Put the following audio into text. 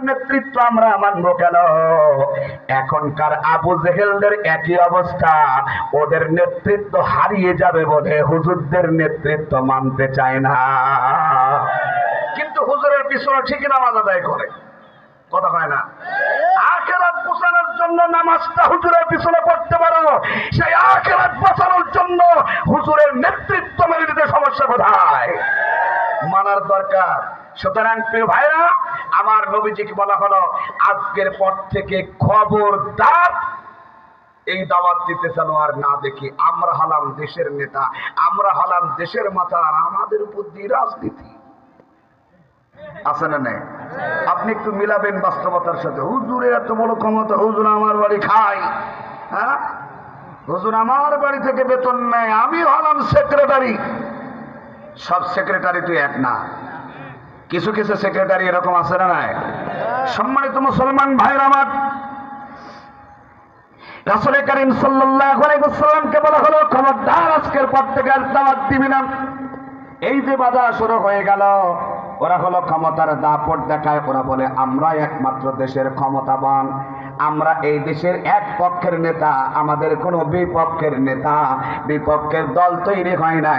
নেতৃত্ব আমরা মানব কেন? এখনকার আবু জেহেলদের একই অবস্থা, ওদের নেতৃত্ব হারিয়ে যাবে বলে হুজুরদের নেতৃত্ব মানতে চায় না, কিন্তু হুজুরের পিছনে ঠিকই নামাজ আদায় করে। কথা হয় না? আখিরাত বাঁচানোর জন্য নামাজটা হুজুরের পিছনে পড়তে পারো, সেই আখিরাত বাঁচানোর জন্য হুজুরের নেতৃত্ব মেনে নিতে সমস্যা কোথায়? মানার দরকার। সুতরাং প্রিয় ভাইরা, আমার নবীজিকে বলা হলো আজকের পর থেকে খবরদার এই দাওয়াত দিতে যেন আর না দেখি। আমরা হলাম দেশের নেতা, আমরা হলাম দেশের মাথা, আর আমাদের বুদ্ধি রাজনীতি আছে না নাই? আপনি একটু মিলাবেন বাস্তবতার সাথে। হুজুরের এত বড় ক্ষমতা, হুজুর আমার বাড়ি খায়, হ্যাঁ, হুজুর আমার বাড়ি থেকে বেতন নেয়, আমি হলাম সেক্রেটারি। সব সেক্রেটারি তো এক না, কিছু কিছু সেক্রেটারি এরকম আছে না নাই? সম্মানিত মুসলমান ভাইরা আমার, রাসূল করিম সাল্লাল্লাহু আলাইহি ওয়াসাল্লামকে বলা হলো খবরদার আজকের পর থেকে আর দাওয়াত দিবি না। এই যে বাধা শুরু হয়ে গেল, ওরা হলো ক্ষমতার দাপট দেখায়, ওরা বলে আমরা একমাত্র দেশের ক্ষমতাবান, আমরা এই দেশের এক পক্ষের নেতা, আমাদের কোনো বিপক্ষের নেতা বিপক্ষের দল তৈরি হয় না।